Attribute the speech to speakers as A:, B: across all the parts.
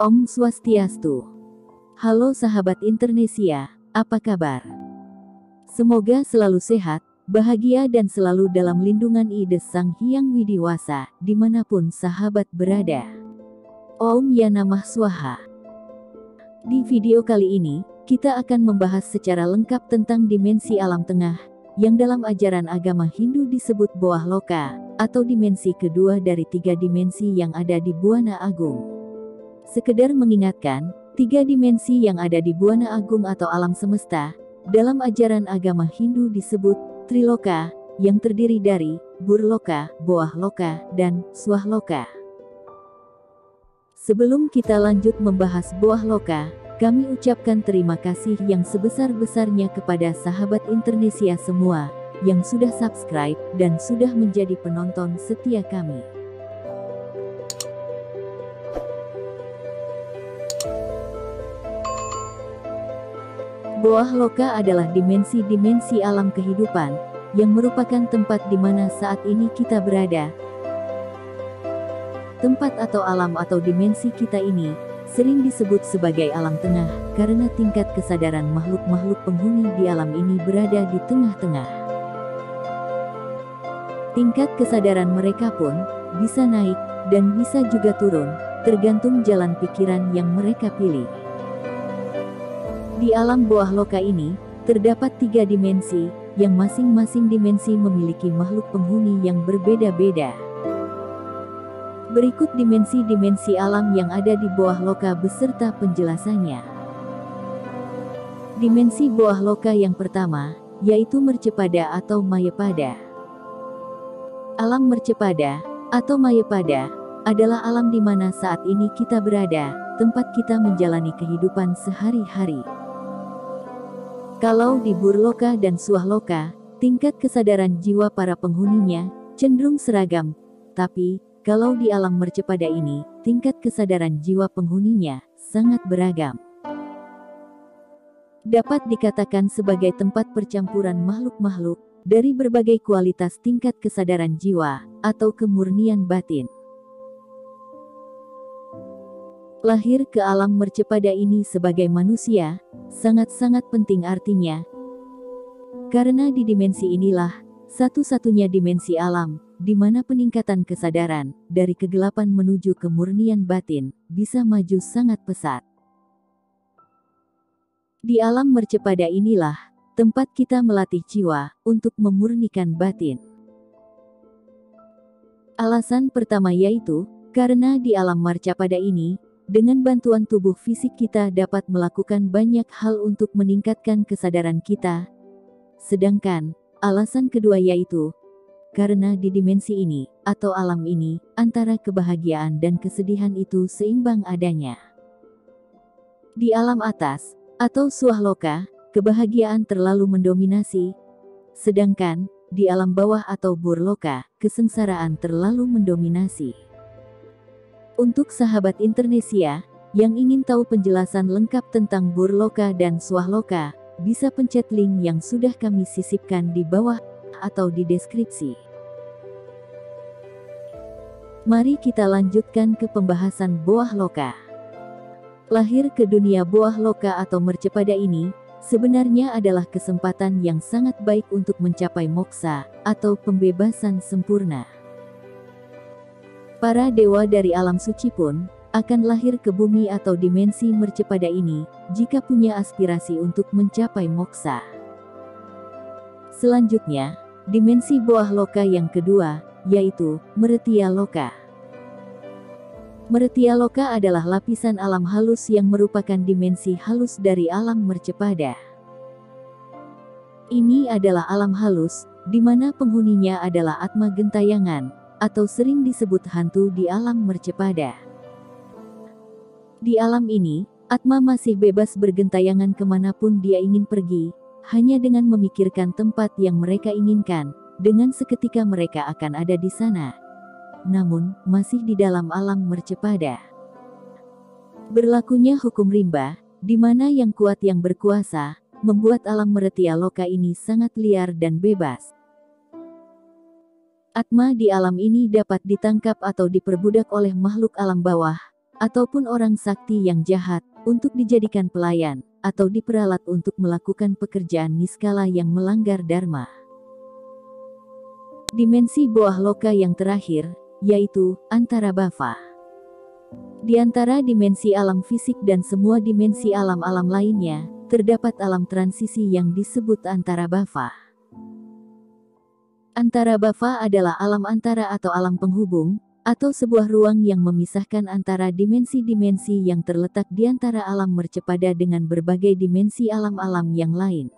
A: Om Swastiastu. Halo sahabat Internesia, apa kabar? Semoga selalu sehat, bahagia dan selalu dalam lindungan Ide Sang Hyang Widiwasa, dimanapun sahabat berada. Om Ya Namah Swaha. Di video kali ini, kita akan membahas secara lengkap tentang dimensi alam tengah, yang dalam ajaran agama Hindu disebut Boah Loka, atau dimensi kedua dari 3 dimensi yang ada di Buana Agung. Sekedar mengingatkan, 3 dimensi yang ada di Buana Agung atau alam semesta, dalam ajaran agama Hindu disebut Triloka, yang terdiri dari Burloka, Boah Loka, dan Swah Loka. Sebelum kita lanjut membahas Boah Loka, kami ucapkan terima kasih yang sebesar-besarnya kepada sahabat Internesia semua, yang sudah subscribe dan sudah menjadi penonton setia kami. Boah Loka adalah dimensi-dimensi alam kehidupan, yang merupakan tempat di mana saat ini kita berada. Tempat atau alam atau dimensi kita ini, sering disebut sebagai alam tengah, karena tingkat kesadaran makhluk-makhluk penghuni di alam ini berada di tengah-tengah. Tingkat kesadaran mereka pun, bisa naik, dan bisa juga turun, tergantung jalan pikiran yang mereka pilih. Di alam Boah Loka ini, terdapat 3 dimensi, yang masing-masing dimensi memiliki makhluk penghuni yang berbeda-beda. Berikut dimensi-dimensi alam yang ada di Boah Loka beserta penjelasannya. Dimensi Boah Loka yang pertama, yaitu Mercepada atau Mayapada. Alam Mercepada, atau Mayapada, adalah alam di mana saat ini kita berada, tempat kita menjalani kehidupan sehari-hari. Kalau di Burloka dan Swahloka, tingkat kesadaran jiwa para penghuninya cenderung seragam, tapi kalau di alam Mercepada ini, tingkat kesadaran jiwa penghuninya sangat beragam. Dapat dikatakan sebagai tempat percampuran makhluk-makhluk dari berbagai kualitas tingkat kesadaran jiwa atau kemurnian batin. Lahir ke alam Mercepada ini sebagai manusia, sangat-sangat penting artinya. Karena di dimensi inilah, satu-satunya dimensi alam, di mana peningkatan kesadaran, dari kegelapan menuju kemurnian batin, bisa maju sangat pesat. Di alam Mercepada inilah, tempat kita melatih jiwa, untuk memurnikan batin. Alasan pertama yaitu, karena di alam Mercepada ini, dengan bantuan tubuh fisik kita dapat melakukan banyak hal untuk meningkatkan kesadaran kita. Sedangkan, alasan kedua yaitu, karena di dimensi ini, atau alam ini, antara kebahagiaan dan kesedihan itu seimbang adanya. Di alam atas, atau Swahloka, kebahagiaan terlalu mendominasi. Sedangkan, di alam bawah atau Burloka, kesengsaraan terlalu mendominasi. Untuk sahabat Internesia, yang ingin tahu penjelasan lengkap tentang Burloka dan Swahloka, bisa pencet link yang sudah kami sisipkan di bawah, atau di deskripsi. Mari kita lanjutkan ke pembahasan Boah Loka. Lahir ke dunia Boah Loka atau Mercepada ini, sebenarnya adalah kesempatan yang sangat baik untuk mencapai moksa, atau pembebasan sempurna. Para dewa dari alam suci pun, akan lahir ke bumi atau dimensi Mercepada ini, jika punya aspirasi untuk mencapai moksa. Selanjutnya, dimensi Boah Loka yang kedua, yaitu Meretya Loka. Meretya Loka adalah lapisan alam halus yang merupakan dimensi halus dari alam Mercepada. Ini adalah alam halus, di mana penghuninya adalah Atma Gentayangan, atau sering disebut hantu di alam Mercepada. Di alam ini, Atma masih bebas bergentayangan kemanapun dia ingin pergi, hanya dengan memikirkan tempat yang mereka inginkan, dengan seketika mereka akan ada di sana. Namun, masih di dalam alam Mercepada. Berlakunya hukum rimba, di mana yang kuat yang berkuasa, membuat alam Meretya Loka ini sangat liar dan bebas. Atma di alam ini dapat ditangkap atau diperbudak oleh makhluk alam bawah, ataupun orang sakti yang jahat, untuk dijadikan pelayan, atau diperalat untuk melakukan pekerjaan niskala yang melanggar dharma. Dimensi bawah loka yang terakhir, yaitu antara bhava. Di antara dimensi alam fisik dan semua dimensi alam-alam lainnya, terdapat alam transisi yang disebut antara bhava. Antara bhava adalah alam antara atau alam penghubung, atau sebuah ruang yang memisahkan antara dimensi-dimensi yang terletak di antara alam mercepada dengan berbagai dimensi alam-alam yang lain.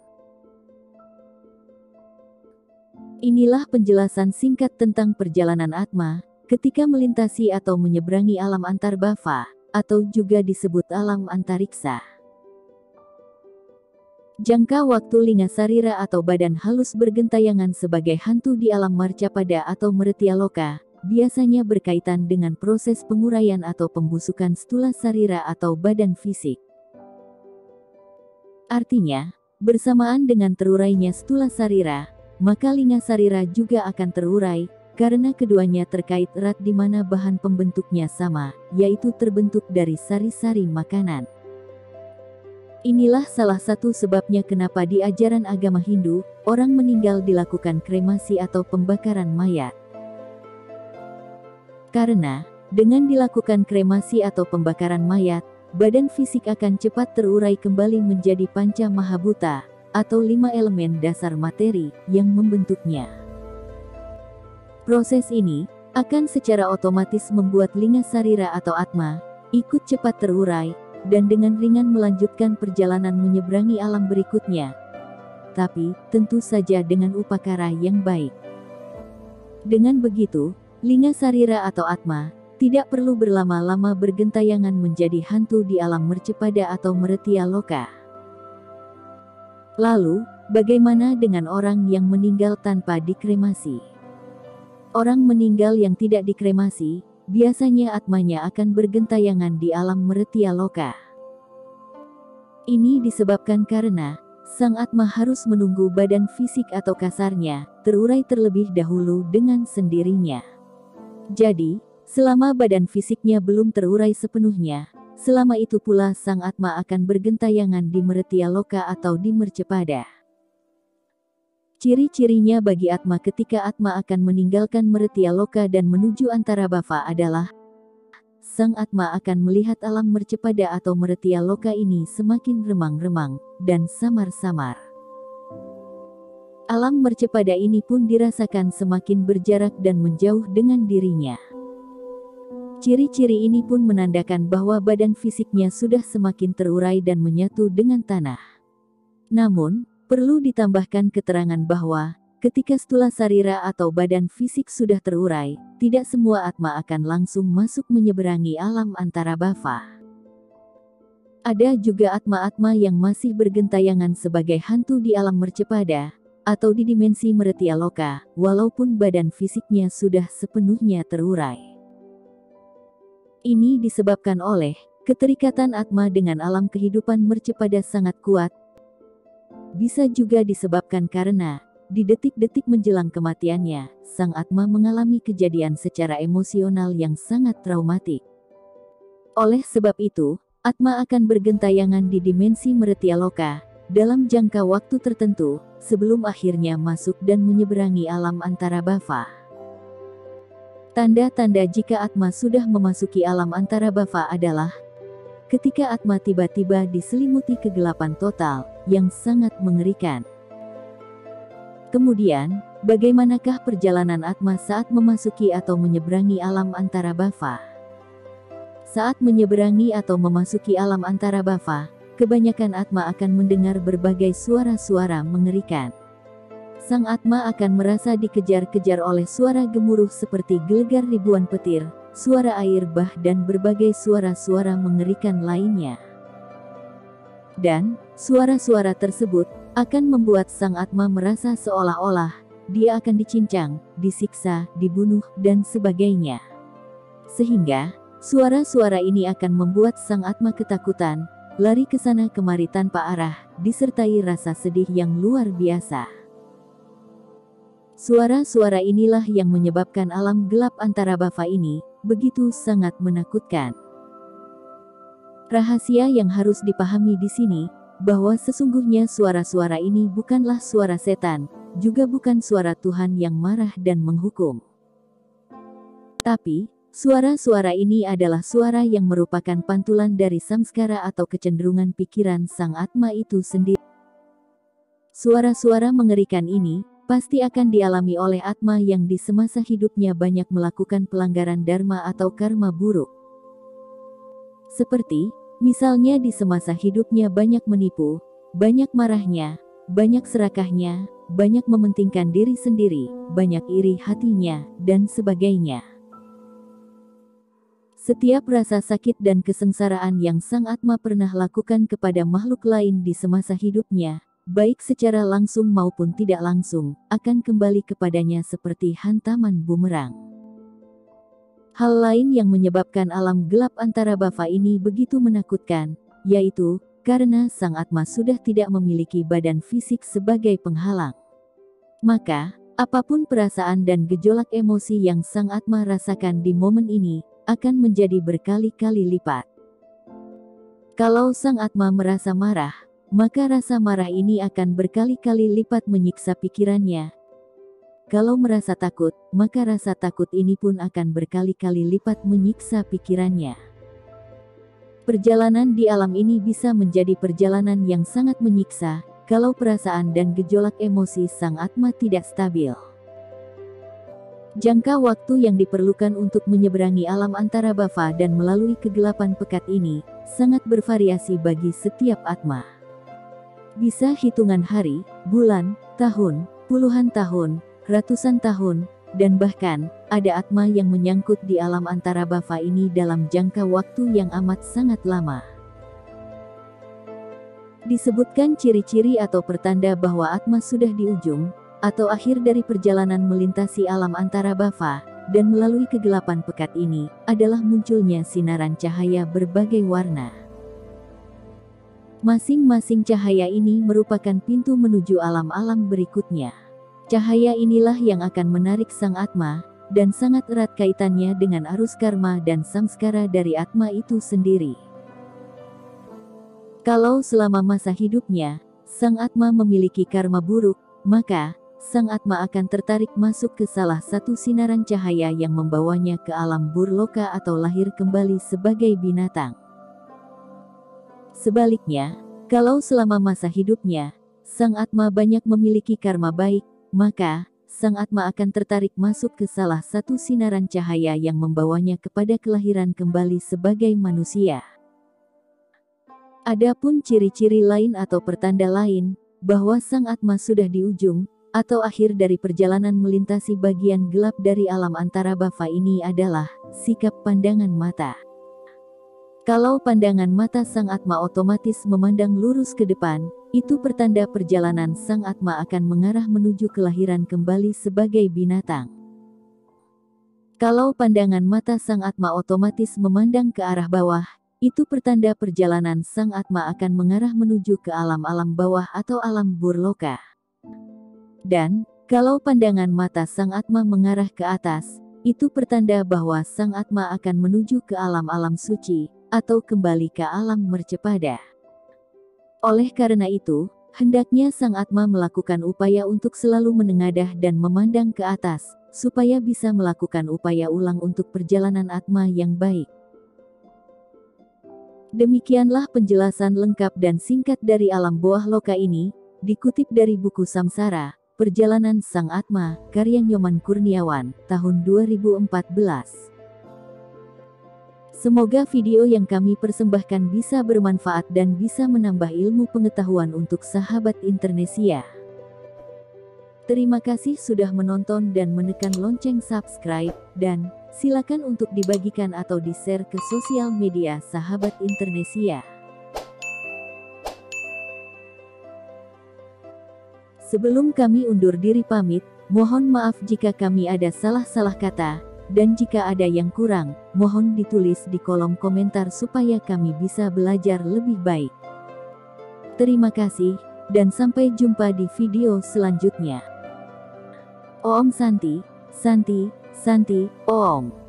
A: Inilah penjelasan singkat tentang perjalanan Atma, ketika melintasi atau menyeberangi alam antarbhava, atau juga disebut alam antariksa. Jangka waktu Linga Sarira atau badan halus bergentayangan sebagai hantu di alam marcapada atau Mrityaloka, biasanya berkaitan dengan proses penguraian atau pembusukan stula sarira atau badan fisik. Artinya, bersamaan dengan terurainya stula sarira, maka linga sarira juga akan terurai, karena keduanya terkait erat di mana bahan pembentuknya sama, yaitu terbentuk dari sari-sari makanan. Inilah salah satu sebabnya kenapa di ajaran agama Hindu, orang meninggal dilakukan kremasi atau pembakaran mayat. Karena, dengan dilakukan kremasi atau pembakaran mayat, badan fisik akan cepat terurai kembali menjadi panca mahabhuta, atau 5 elemen dasar materi, yang membentuknya. Proses ini, akan secara otomatis membuat linga sarira atau atma, ikut cepat terurai, dan dengan ringan melanjutkan perjalanan menyeberangi alam berikutnya. Tapi, tentu saja dengan upakara yang baik. Dengan begitu, linga sarira atau atma, tidak perlu berlama-lama bergentayangan menjadi hantu di alam mercepada atau Mrityaloka. Lalu, bagaimana dengan orang yang meninggal tanpa dikremasi? Orang meninggal yang tidak dikremasi, biasanya atmanya akan bergentayangan di alam Mrityaloka. Ini disebabkan karena, sang atma harus menunggu badan fisik atau kasarnya, terurai terlebih dahulu dengan sendirinya. Jadi, selama badan fisiknya belum terurai sepenuhnya, selama itu pula sang atma akan bergentayangan di Mrityaloka atau di mercepada. Ciri-cirinya bagi atma ketika atma akan meninggalkan Mrityaloka dan menuju antarabhava adalah, sang atma akan melihat alam mercepada atau Mrityaloka ini semakin remang-remang, dan samar-samar. Alam mercepada ini pun dirasakan semakin berjarak dan menjauh dengan dirinya. Ciri-ciri ini pun menandakan bahwa badan fisiknya sudah semakin terurai dan menyatu dengan tanah. Namun, perlu ditambahkan keterangan bahwa, ketika stula sarira atau badan fisik sudah terurai, tidak semua atma akan langsung masuk menyeberangi alam antarabhava. Ada juga atma-atma yang masih bergentayangan sebagai hantu di alam mercepada, atau di dimensi Mrityaloka, walaupun badan fisiknya sudah sepenuhnya terurai. Ini disebabkan oleh, keterikatan atma dengan alam kehidupan mercepada sangat kuat. Bisa juga disebabkan karena, di detik-detik menjelang kematiannya, sang atma mengalami kejadian secara emosional yang sangat traumatik. Oleh sebab itu, atma akan bergentayangan di dimensi Mrityaloka, dalam jangka waktu tertentu, sebelum akhirnya masuk dan menyeberangi alam antarabhava. Tanda-tanda jika atma sudah memasuki alam antarabhava adalah, ketika atma tiba-tiba diselimuti kegelapan total, yang sangat mengerikan. Kemudian, bagaimanakah perjalanan atma saat memasuki atau menyeberangi alam antarabhava? Saat menyeberangi atau memasuki alam antarabhava, kebanyakan atma akan mendengar berbagai suara-suara mengerikan. Sang atma akan merasa dikejar-kejar oleh suara gemuruh seperti gelegar ribuan petir, suara air bah dan berbagai suara-suara mengerikan lainnya. Dan, suara-suara tersebut, akan membuat sang atma merasa seolah-olah, dia akan dicincang, disiksa, dibunuh, dan sebagainya. Sehingga, suara-suara ini akan membuat sang atma ketakutan, lari ke sana kemari tanpa arah, disertai rasa sedih yang luar biasa. Suara-suara inilah yang menyebabkan alam gelap antarabhava ini, begitu sangat menakutkan. Rahasia yang harus dipahami di sini, bahwa sesungguhnya suara-suara ini bukanlah suara setan, juga bukan suara Tuhan yang marah dan menghukum. Tapi, suara-suara ini adalah suara yang merupakan pantulan dari samskara atau kecenderungan pikiran sang Atma itu sendiri. Suara-suara mengerikan ini pasti akan dialami oleh Atma yang di semasa hidupnya banyak melakukan pelanggaran dharma atau karma buruk. Seperti, misalnya di semasa hidupnya banyak menipu, banyak marahnya, banyak serakahnya, banyak mementingkan diri sendiri, banyak iri hatinya, dan sebagainya. Setiap rasa sakit dan kesengsaraan yang sang Atma pernah lakukan kepada makhluk lain di semasa hidupnya, baik secara langsung maupun tidak langsung, akan kembali kepadanya seperti hantaman bumerang. Hal lain yang menyebabkan alam gelap antara bava ini begitu menakutkan, yaitu, karena sang Atma sudah tidak memiliki badan fisik sebagai penghalang. Maka, apapun perasaan dan gejolak emosi yang sang Atma rasakan di momen ini, akan menjadi berkali-kali lipat. Kalau sang Atma merasa marah, maka rasa marah ini akan berkali-kali lipat menyiksa pikirannya. Kalau merasa takut, maka rasa takut ini pun akan berkali-kali lipat menyiksa pikirannya. Perjalanan di alam ini bisa menjadi perjalanan yang sangat menyiksa, kalau perasaan dan gejolak emosi sang Atma tidak stabil. Jangka waktu yang diperlukan untuk menyeberangi alam antara bava dan melalui kegelapan pekat ini, sangat bervariasi bagi setiap Atma. Bisa hitungan hari, bulan, tahun, puluhan tahun, ratusan tahun, dan bahkan, ada Atma yang menyangkut di alam antara bava ini dalam jangka waktu yang amat sangat lama. Disebutkan ciri-ciri atau pertanda bahwa Atma sudah di ujung, atau akhir dari perjalanan melintasi alam antara bava, dan melalui kegelapan pekat ini, adalah munculnya sinaran cahaya berbagai warna. Masing-masing cahaya ini merupakan pintu menuju alam-alam berikutnya. Cahaya inilah yang akan menarik sang Atma, dan sangat erat kaitannya dengan arus karma dan samskara dari Atma itu sendiri. Kalau selama masa hidupnya, sang Atma memiliki karma buruk, maka, sang Atma akan tertarik masuk ke salah satu sinaran cahaya yang membawanya ke alam burloka atau lahir kembali sebagai binatang. Sebaliknya, kalau selama masa hidupnya, sang Atma banyak memiliki karma baik, maka, sang Atma akan tertarik masuk ke salah satu sinaran cahaya yang membawanya kepada kelahiran kembali sebagai manusia. Adapun ciri-ciri lain atau pertanda lain, bahwa sang Atma sudah di ujung, atau akhir dari perjalanan melintasi bagian gelap dari alam antara bava ini adalah, sikap pandangan mata. Kalau pandangan mata sang Atma otomatis memandang lurus ke depan, itu pertanda perjalanan sang Atma akan mengarah menuju kelahiran kembali sebagai binatang. Kalau pandangan mata sang Atma otomatis memandang ke arah bawah, itu pertanda perjalanan sang Atma akan mengarah menuju ke alam-alam bawah atau alam burloka. Dan, kalau pandangan mata sang Atma mengarah ke atas, itu pertanda bahwa sang Atma akan menuju ke alam-alam suci, atau kembali ke alam mercepada. Oleh karena itu, hendaknya sang Atma melakukan upaya untuk selalu menengadah dan memandang ke atas, supaya bisa melakukan upaya ulang untuk perjalanan Atma yang baik. Demikianlah penjelasan lengkap dan singkat dari alam bawah loka ini, dikutip dari buku Samsara, Perjalanan Sang Atma, karya Nyoman Kurniawan, tahun 2014. Semoga video yang kami persembahkan bisa bermanfaat dan bisa menambah ilmu pengetahuan untuk sahabat Internesia. Terima kasih sudah menonton dan menekan lonceng subscribe, dan silakan untuk dibagikan atau di-share ke sosial media sahabat Internesia. Sebelum kami undur diri pamit, mohon maaf jika kami ada salah-salah kata, dan jika ada yang kurang, mohon ditulis di kolom komentar supaya kami bisa belajar lebih baik. Terima kasih, dan sampai jumpa di video selanjutnya. Om Santi, Santi, Santi, Om.